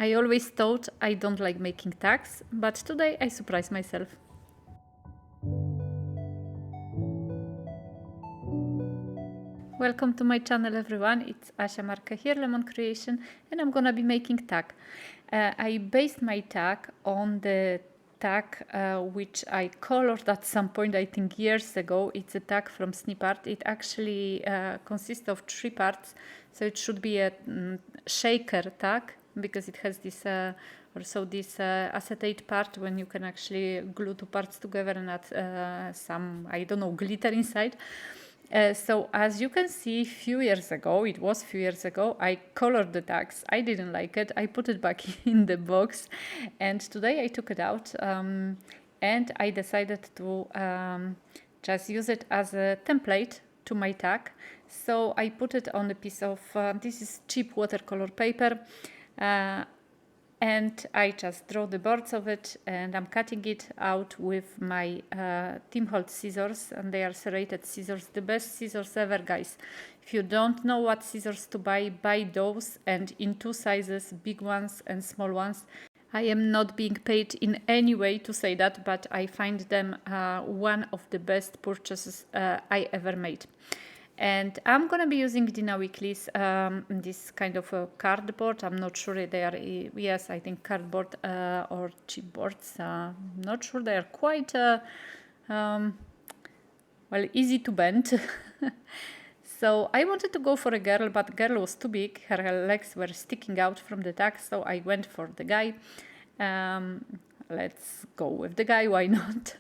I always thought I don't like making tags, but today I surprised myself. Welcome to my channel everyone, it's Asia Marquet here, Lemon Creation, and I'm gonna be making tag. I based my tag on the tag which I colored at some point, I think years ago. It's a tag from Snip Art. It actually consists of 3 parts, so it should be a shaker tag because it has this also this acetate part when you can actually glue 2 parts together and add some, I don't know, glitter inside. So as you can see, few years ago, I colored the tags. I didn't like it. I put it back in the box, and today I took it out and I decided to just use it as a template to my tag. So I put it on a piece of, this is cheap watercolor paper. And I just draw the boards of it, and I'm cutting it out with my Tim Holtz scissors, and they are serrated scissors, the best scissors ever, guys. If you don't know what scissors to buy those, and in 2 sizes, big ones and small ones. I am not being paid in any way to say that, but I find them one of the best purchases I ever made. And I'm gonna be using Dina Weekly's this kind of a cardboard. I'm not sure they are, yes, I think cardboard or chipboards. Not sure they are quite well, easy to bend. So I wanted to go for a girl, but girl was too big. Her legs were sticking out from the tag, so I went for the guy. Let's go with the guy, why not?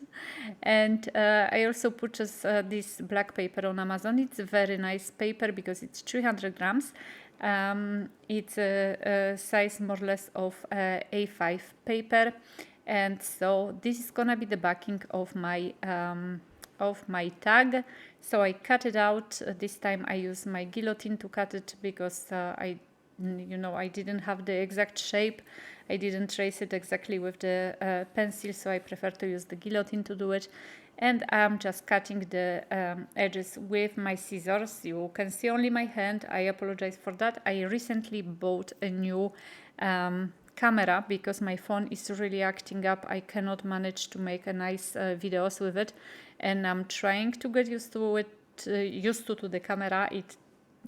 And I also purchased this black paper on Amazon. It's a very nice paper because it's 300 grams. It's a size more or less of A5 paper, and so this is gonna be the backing of my tag. So I cut it out. This time I use my guillotine to cut it because I didn't have the exact shape. I didn't trace it exactly with the pencil, so I prefer to use the guillotine to do it. And I'm just cutting the edges with my scissors. You can see only my hand. I apologize for that. I recently bought a new camera because my phone is really acting up. I cannot manage to make a nice videos with it, and I'm trying to get used to it, used to the camera.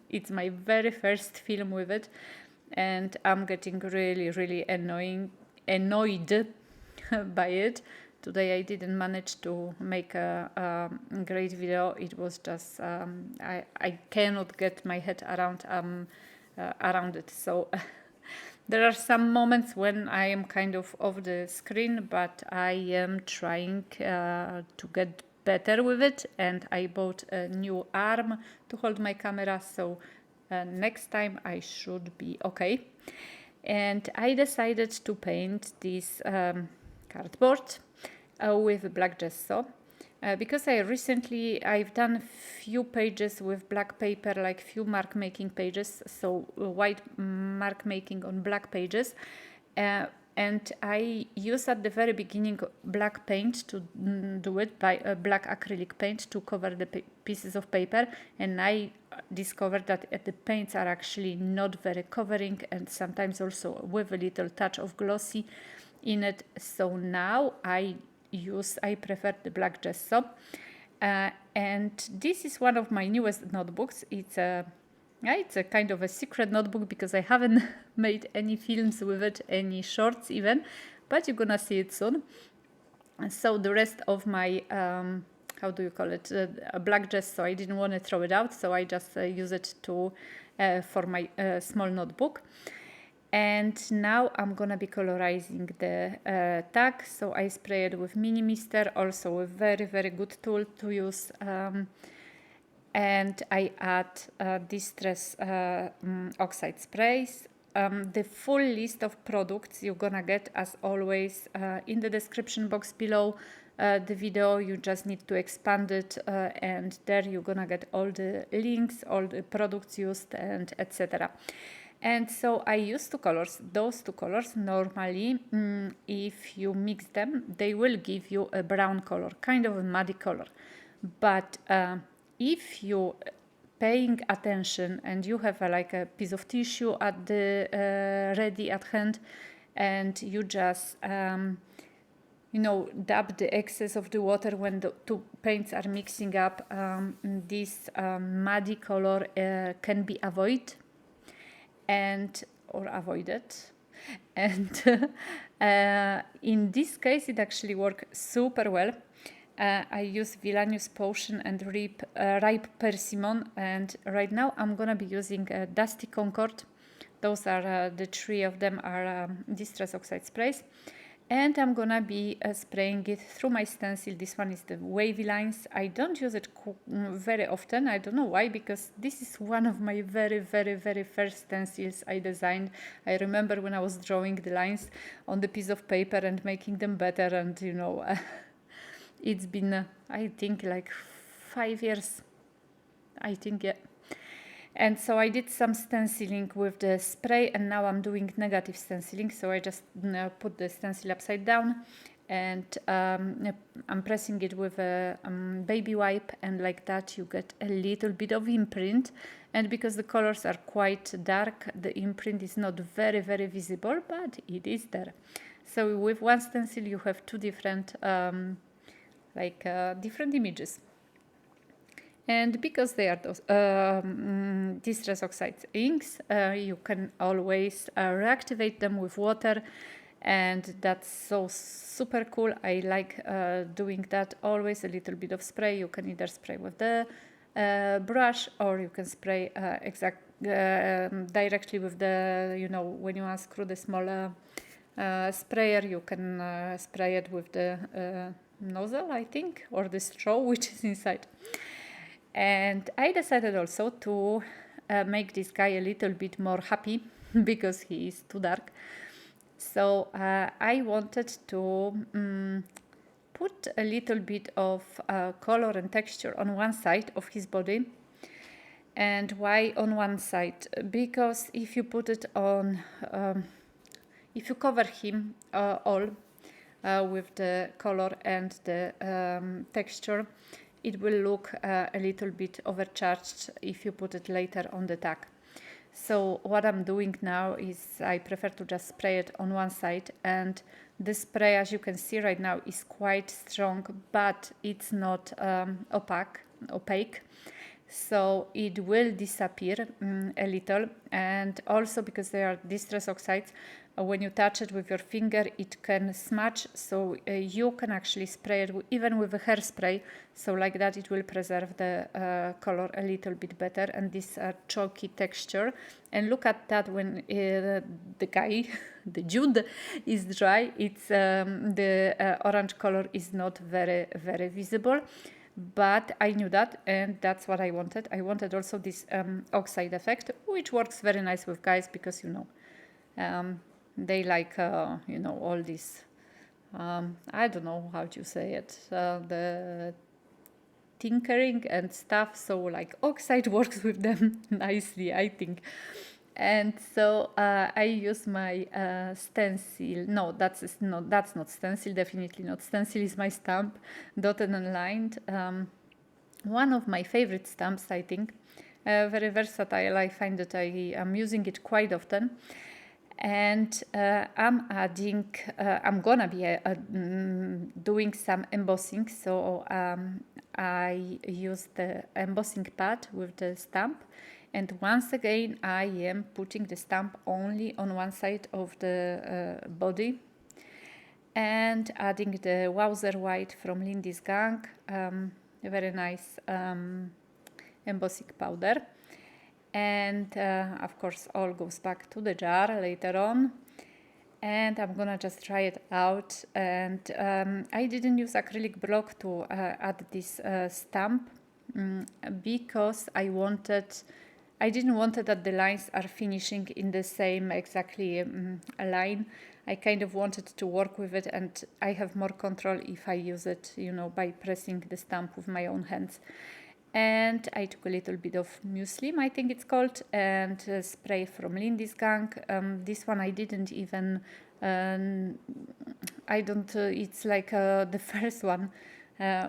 It's my very first film with it, and I'm getting really annoyed by it. Today I didn't manage to make a great video. It was just I cannot get my head around it. So there are some moments when I am kind of off the screen, but I am trying to get better with it, and I bought a new arm to hold my camera, so next time I should be okay. And I decided to paint this cardboard with black gesso because I've done few pages with black paper, like few mark making pages, so white mark making on black pages. And I use at the very beginning black paint to do it, by black acrylic paint to cover the pieces of paper, and I discovered that the paints are actually not very covering, and sometimes also with a little touch of glossy in it. So now I prefer the black gesso, and this is one of my newest notebooks. It's a kind of a secret notebook because I haven't made any films with it, any shorts even, but you're gonna see it soon. So the rest of my, how do you call it, black gesso, I didn't want to throw it out, so I just use it for my small notebook. And now I'm gonna be colorizing the tag, so I spray it with Mini Mister, also a very good tool to use. And I add Distress Oxide sprays. The full list of products you're gonna get, as always, in the description box below the video. You just need to expand it, and there you're gonna get all the links, all the products used, and etc. And so I use 2 colors. Those 2 colors, normally, if you mix them, they will give you a brown color, kind of a muddy color. But if you paying attention and you have like a piece of tissue at the ready at hand, and you just you know, dab the excess of the water when the two paints are mixing up, this muddy color can be avoided or avoided. And in this case it actually worked super well. I use Villainous Potion and ripe Persimmon, and right now I'm gonna be using Dusty Concord. Those are the three of them are Distress Oxide sprays, and I'm gonna be spraying it through my stencil. This one is the Wavy Lines. I don't use it very often. I don't know why, because this is one of my very first stencils I designed. I remember when I was drawing the lines on the piece of paper and making them better, and you know, it's been I think like 5 years, I think, yeah. And so I did some stenciling with the spray, and now I'm doing negative stenciling. So I just put the stencil upside down, and I'm pressing it with a baby wipe, and like that you get a little bit of imprint. And because the colors are quite dark, the imprint is not very visible, but it is there. So with one stencil you have two different different images. And because they are those Distress Oxides inks, you can always reactivate them with water, and that's so super cool. I like doing that always. A little bit of spray. You can either spray with the brush, or you can spray directly with the, you know, when you unscrew the small sprayer, you can spray it with the nozzle, I think, or the straw which is inside. And I decided also to make this guy a little bit more happy because he is too dark. So I wanted to put a little bit of color and texture on one side of his body. And why on one side? Because if you put it on, if you cover him all with the color and the texture, it will look a little bit overcharged if you put it later on the tag. So what I'm doing now is I prefer to just spray it on one side, and the spray, as you can see right now, is quite strong, but it's not opaque. So it will disappear a little, and also because they are Distress Oxides, when you touch it with your finger it can smudge, so you can actually spray it even with a hairspray, so like that it will preserve the color a little bit better, and this chalky texture. And look at that, when the guy the Jude is dry, it's the orange color is not very visible. But I knew that, and that's what I wanted. I wanted also this oxide effect, which works very nice with guys, because, you know, they like, you know, all this, I don't know how to say it, the tinkering and stuff. So like oxide works with them nicely, I think. And so I use my stencil. No, that's not stencil. Definitely not stencil. Is my stamp, dotted and lined. One of my favorite stamps, I think. Very versatile. I find that I am using it quite often. And I'm adding. I'm gonna be doing some embossing. So I use the embossing pad with the stamp. And once again, I am putting the stamp only on one side of the body, and adding the Wowzer White from Lindy's gang, a very nice embossing powder. And of course, all goes back to the jar later on. And I'm gonna just try it out. And I didn't use acrylic block to add this stamp because I didn't want that the lines are finishing in the same exactly line. I kind of wanted to work with it, and I have more control if I use it, you know, by pressing the stamp with my own hands. And I took a little bit of Muesli, I think it's called, and spray from Lindy's gang. This one I didn't even, it's like the first one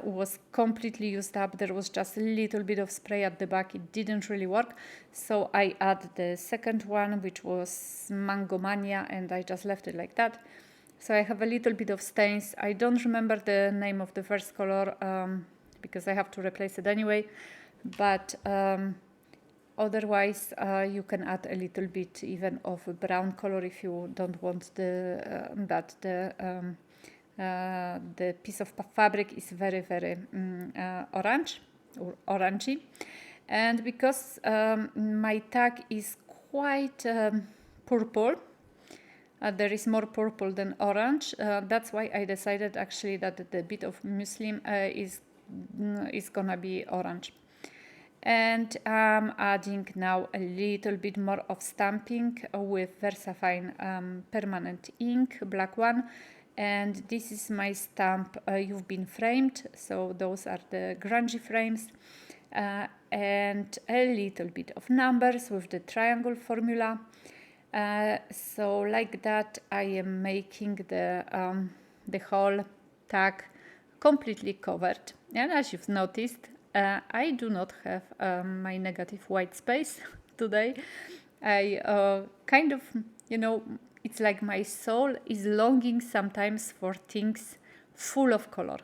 was completely used up. There was just a little bit of spray at the back. It didn't really work. So I added the second one, which was Mango Mania, and I just left it like that. So I have a little bit of stains. I don't remember the name of the first color because I have to replace it anyway. But otherwise, you can add a little bit even of a brown color if you don't want the piece of fabric is very, very orange or orangey. And because my tag is quite purple, there is more purple than orange. That's why I decided actually that the bit of muslin is gonna be orange. And I'm adding now a little bit more of stamping with VersaFine permanent ink, black one. And this is my stamp, You've Been Framed. So those are the grungy frames. And a little bit of numbers with the triangle formula. So like that, I am making the whole tag completely covered. And as you've noticed, I do not have my negative white space today. I kind of, it's like my soul is longing sometimes for things full of color.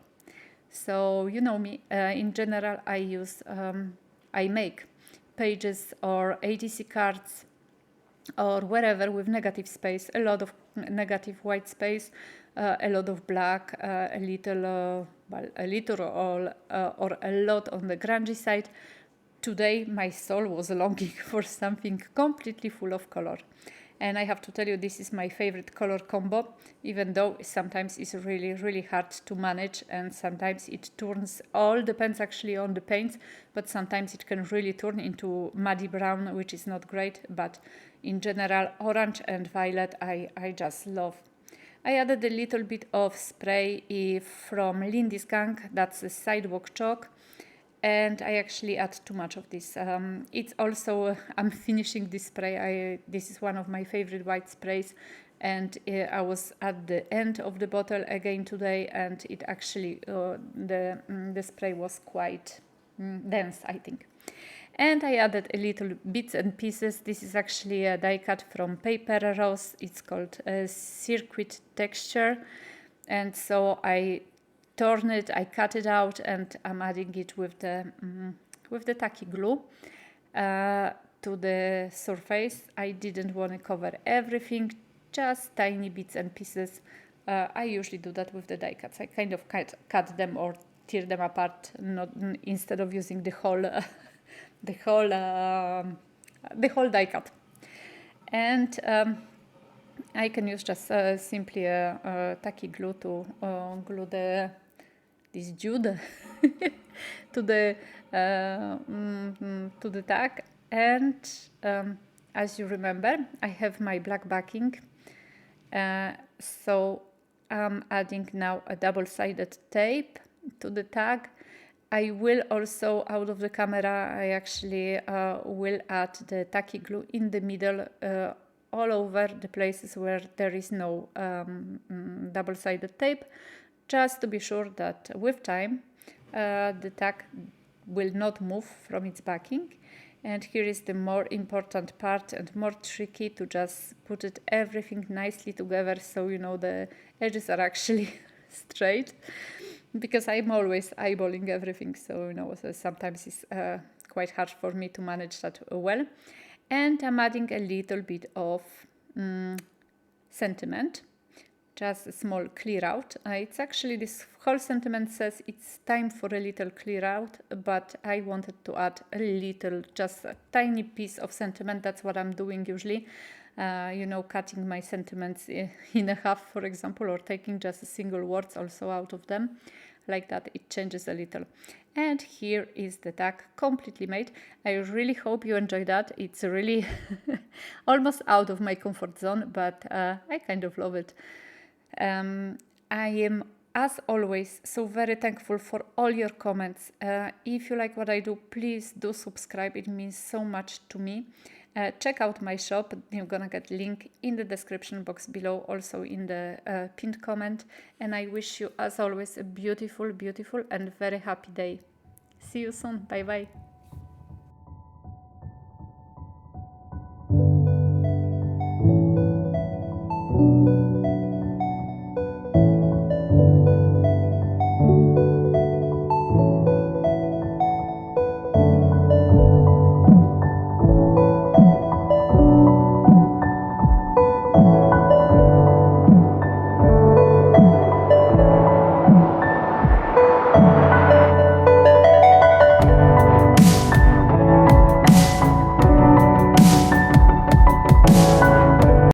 So you know me, in general I make pages or ATC cards or wherever with negative space, a lot of negative white space, a lot of black, a little or a lot on the grungy side. Today my soul was longing for something completely full of color. And I have to tell you, this is my favorite color combo, even though sometimes it's really, really hard to manage, and sometimes it turns, all depends actually on the paints, but sometimes it can really turn into muddy brown, which is not great, but in general, orange and violet, I just love. I added a little bit of spray from Lindy's gang, that's the Sidewalk Chalk. And I actually add too much of this. It's also, I'm finishing this spray. This is one of my favorite white sprays. And I was at the end of the bottle again today. And it actually, the spray was quite dense, I think. And I added a little bits and pieces. This is actually a die cut from Pebeo. It's called Circuit Texture. And so I turn it, I cut it out, and I'm adding it with the tacky glue to the surface. I didn't want to cover everything, just tiny bits and pieces. I usually do that with the die cuts. I kind of cut them or tear them apart, not instead of using the whole die cut. And I can use just simply a tacky glue to glue this jute to the tag. And as you remember, I have my black backing, so I'm adding now a double-sided tape to the tag. I will also, out of the camera, I actually will add the tacky glue in the middle, all over the places where there is no double-sided tape, just to be sure that with time the tag will not move from its backing. And here is the more important part and more tricky, to just put it everything nicely together so the edges are actually straight, because I'm always eyeballing everything, so so sometimes it's quite hard for me to manage that well. And I'm adding a little bit of sentiment, just a small clear out. It's actually, this whole sentiment says it's time for a little clear out, but I wanted to add a little, just a tiny piece of sentiment. That's what I'm doing usually. Cutting my sentiments in half, for example, or taking just a single words also out of them. Like that, it changes a little. And here is the tag completely made. I really hope you enjoy that. It's really almost out of my comfort zone, but I kind of love it. I am, as always, so very thankful for all your comments. If you like what I do, please do subscribe. It means so much to me. check out my shop. You're gonna get link in the description box below, also in the pinned comment. And I wish you, as always, a beautiful, beautiful and very happy day. See you soon. Bye bye.